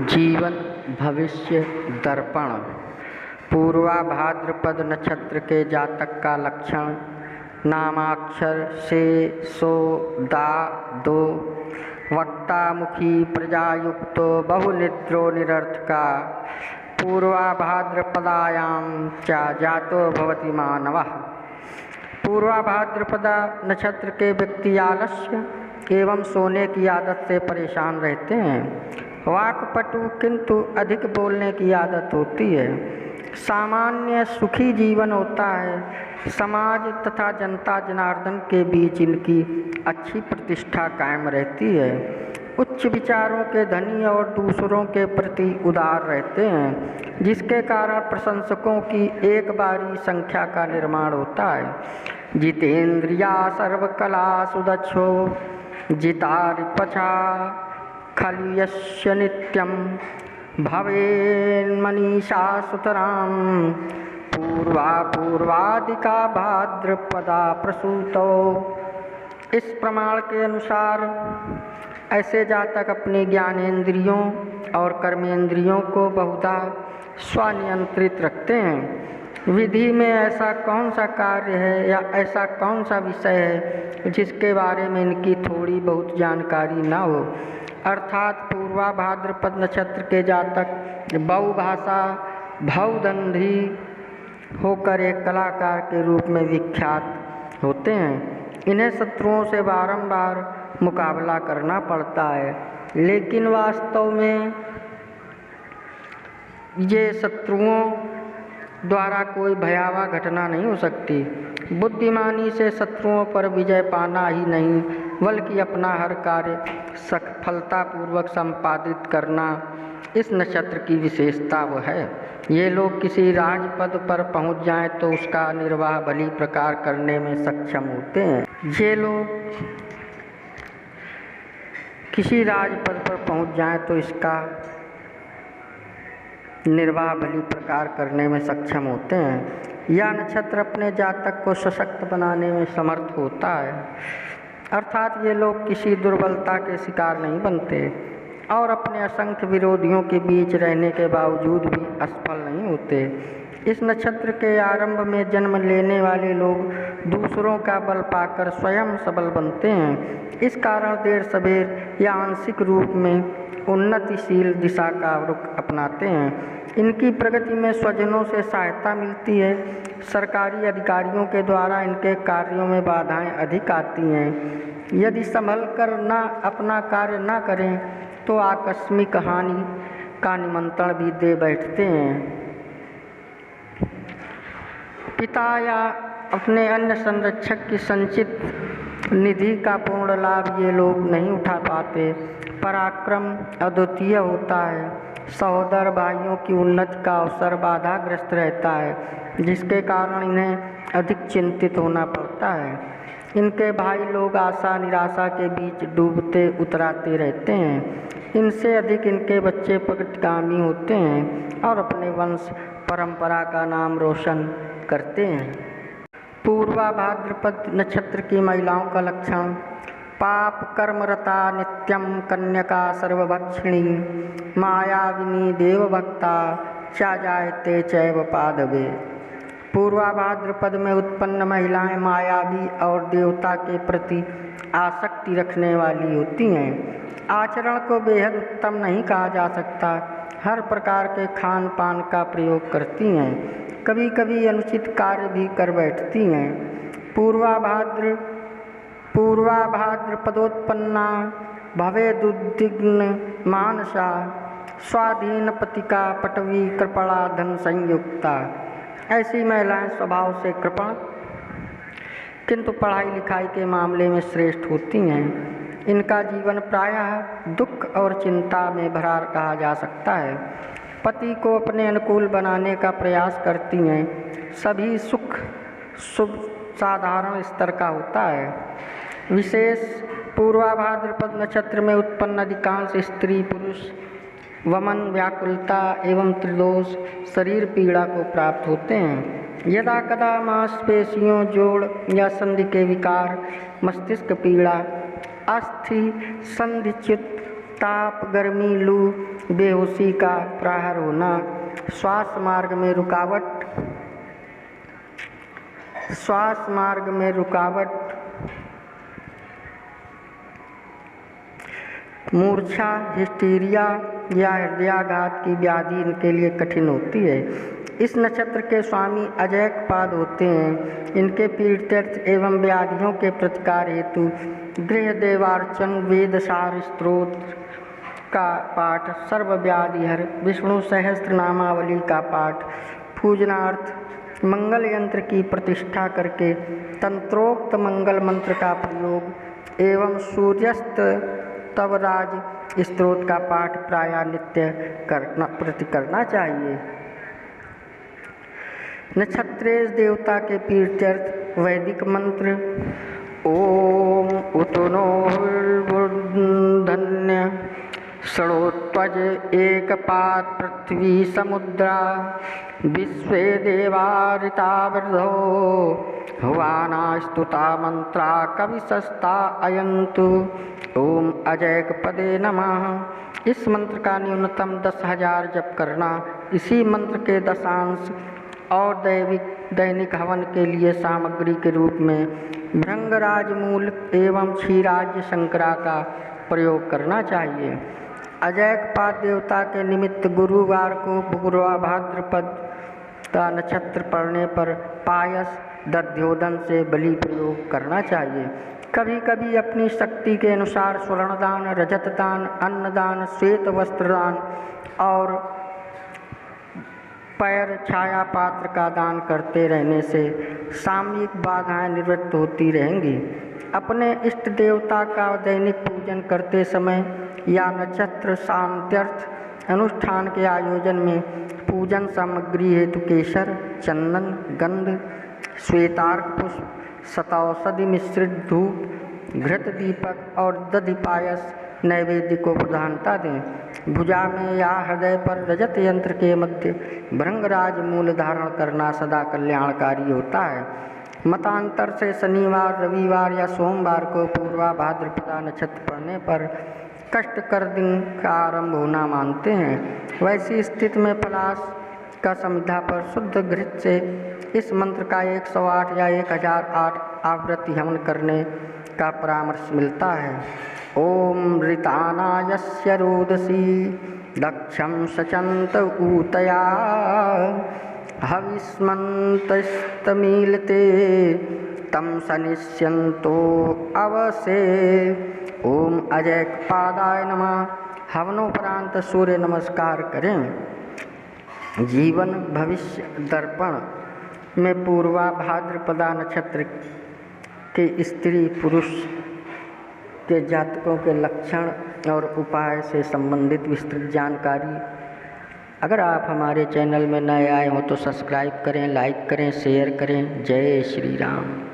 जीवन भविष्य दर्पण। पूर्वा भाद्रपद नक्षत्र के जातक का लक्षण। नामाक्षर से सो दा दो। वक्ता मुखी प्रजायुक्तो बहुनिद्रो निरर्थका। पूर्वा भाद्रपदायां च जातो भवति मानवः। पूर्वा भाद्रपदा नक्षत्र के व्यक्ति आलस्य एवं सोने की आदत से परेशान रहते हैं। वाक्पटु किंतु अधिक बोलने की आदत होती है। सामान्य सुखी जीवन होता है। समाज तथा जनता जनार्दन के बीच इनकी अच्छी प्रतिष्ठा कायम रहती है। उच्च विचारों के धनी और दूसरों के प्रति उदार रहते हैं, जिसके कारण प्रशंसकों की एक बारी संख्या का निर्माण होता है। जितेंद्रिया सर्वकला सुदक्षो जितारिपछा खलु नित्यं भवेन्मनीषा सुतरां। पूर्वादिका भाद्रपदा प्रसूतो। इस प्रमाण के अनुसार ऐसे जातक अपने ज्ञानेंद्रियों और कर्मेंद्रियों को बहुधा स्वनियंत्रित रखते हैं। विधि में ऐसा कौन सा कार्य है या ऐसा कौन सा विषय है जिसके बारे में इनकी थोड़ी बहुत जानकारी न हो। अर्थात पूर्वा भाद्रपद नक्षत्र के जातक बहुभाषा भवदंधी होकर एक कलाकार के रूप में विख्यात होते हैं। इन्हें शत्रुओं से बारंबार मुकाबला करना पड़ता है, लेकिन वास्तव में ये शत्रुओं द्वारा कोई भयावह घटना नहीं हो सकती। बुद्धिमानी से शत्रुओं पर विजय पाना ही नहीं, बल्कि अपना हर कार्य सफलतापूर्वक संपादित करना इस नक्षत्र की विशेषता वो है। ये लोग किसी राजपद पर पहुंच जाएं तो उसका निर्वाह भली प्रकार करने में सक्षम होते हैं। ये लोग किसी राजपद पर पहुंच जाएं तो इसका निर्वाह भली प्रकार करने में सक्षम होते हैं। यह नक्षत्र अपने जातक को सशक्त बनाने में समर्थ होता है। अर्थात ये लोग किसी दुर्बलता के शिकार नहीं बनते और अपने असंख्य विरोधियों के बीच रहने के बावजूद भी असफल नहीं होते। इस नक्षत्र के आरंभ में जन्म लेने वाले लोग दूसरों का बल पाकर स्वयं सबल बनते हैं। इस कारण देर सबेर या आंशिक रूप में उन्नतिशील दिशा का रुख अपनाते हैं। इनकी प्रगति में स्वजनों से सहायता मिलती है। सरकारी अधिकारियों के द्वारा इनके कार्यों में बाधाएं अधिक आती हैं। यदि संभल कर अपना कार्य न करें तो आकस्मिक हानि का निमंत्रण भी दे बैठते हैं। पिता या अपने अन्य संरक्षक की संचित निधि का पूर्ण लाभ ये लोग नहीं उठा पाते। पराक्रम अद्वितीय होता है। सहोदर भाइयों की उन्नति का अवसर बाधाग्रस्त रहता है, जिसके कारण इन्हें अधिक चिंतित होना पड़ता है। इनके भाई लोग आशा निराशा के बीच डूबते उतराते रहते हैं। इनसे अधिक इनके बच्चे प्रगतिगामी होते हैं और अपने वंश परंपरा का नाम रोशन करते हैं। पूर्वा भाद्रपद नक्षत्र की महिलाओं का लक्षण। पाप कर्मरता नित्यं कन्यका सर्वभक्षिणी। मायाविनी देवभक्ता च जायते चैव पादवे। पूर्वा भाद्रपद में उत्पन्न महिलाएं मायावी और देवता के प्रति आसक्ति रखने वाली होती हैं। आचरण को बेहद उत्तम नहीं कहा जा सकता। हर प्रकार के खान पान का प्रयोग करती हैं। कभी कभी अनुचित कार्य भी कर बैठती हैं। पूर्वा भाद्रपदोत्पन्ना भवेदुद्विग्न मानसा। स्वाधीन पतिका पटवी कृपणा धन संयुक्ता। ऐसी महिलाएं स्वभाव से कृपण किंतु पढ़ाई लिखाई के मामले में श्रेष्ठ होती हैं। इनका जीवन प्रायः दुख और चिंता में भरा कहा जा सकता है। पति को अपने अनुकूल बनाने का प्रयास करती हैं। सभी सुख शुभ साधारण स्तर का होता है। विशेष पूर्वा भाद्रपद नक्षत्र में उत्पन्न अधिकांश स्त्री पुरुष वमन व्याकुलता एवं त्रिदोष शरीर पीड़ा को प्राप्त होते हैं। यदा कदा मांसपेशियों जोड़ या संधि के विकार, मस्तिष्क पीड़ा, अस्थि संधिच्युत ताप, गर्मी, लू बेहोशी का प्रहर होना, श्वास मार्ग में रुकावट, मूर्छा, हिस्टीरिया या हृदयाघात की व्याधि इनके लिए कठिन होती है। इस नक्षत्र के स्वामी अजैकपाद होते हैं। इनके पीड़ित एवं व्याधियों के प्रतिकार हेतु गृह देवार्चन, वेदसार स्तोत्र का पाठ, सर्वव्याधिहर विष्णु सहस्त्र नामावली का पाठ, पूजनार्थ मंगल यंत्र की प्रतिष्ठा करके तंत्रोक्त मंगल मंत्र का प्रयोग एवं सूर्यस्त तवराज स्तोत्र का पाठ प्रायः नित्य करना चाहिए। नक्षत्रेश देवता के तीर्थर्थ वैदिक मंत्र ओम उतनो धन्य षडोत्वज एकपाद पृथ्वी समुद्रा विश्वे देवारिता वृद्धो हुवाना स्तुता मंत्रा कविशस्ता अयंतु। ओम अजैकपदे नमः। इस मंत्र का न्यूनतम 10,000 जप करना। इसी मंत्र के दशांश और दैनिक हवन के लिए सामग्री के रूप में भृंगराज मूल एवं क्षीराज्य शंकरा का प्रयोग करना चाहिए। अजैकपाद देवता के निमित्त गुरुवार को पूर्वा भाद्रपद का नक्षत्र पड़ने पर पायस दध्योदन से बलि प्रयोग करना चाहिए। कभी कभी अपनी शक्ति के अनुसार स्वर्णदान, रजतदान, अन्नदान, श्वेत वस्त्रदान और पैर छाया पात्र का दान करते रहने से सामयिक बाधाएं निवृत्त होती रहेंगी। अपने इष्ट देवता का दैनिक पूजन करते समय या नक्षत्र शांत्यर्थ अनुष्ठान के आयोजन में पूजन सामग्री हेतु केसर, चंदन, गंध, श्वेतार्क पुष्प, शतौषधि मिश्रित धूप, घृत दीपक और दधि पायस नैवेद्य को प्रधानता दें। भुजा में या हृदय पर रजत यंत्र के मध्य भृंगराज मूल धारण करना सदा कल्याणकारी होता है। मतांतर से शनिवार, रविवार या सोमवार को पूर्वा भाद्रपदा नक्षत्र पड़ने पर कष्टकर दिन का आरंभ होना मानते हैं। वैसी स्थिति में पलाश का समिधा पर शुद्ध घृत से इस मंत्र का 108 या 1008 आवृत्ति हवन करने का परामर्श मिलता है। ओम ऋतानायस्य रोदसी दक्षं सचंत ऊतया हविष्मन्तस्तमीलते तम सनिष्यन्तो अवसे। ओम अजैकपादाय नमः। हवनोपरांत सूर्य नमस्कार करें। जीवन भविष्य दर्पण में पूर्वा भाद्रपदा नक्षत्र के स्त्री पुरुष के जातकों के लक्षण और उपाय से संबंधित विस्तृत जानकारी। अगर आप हमारे चैनल में नए आए हो तो सब्सक्राइब करें, लाइक करें, शेयर करें। जय श्री राम।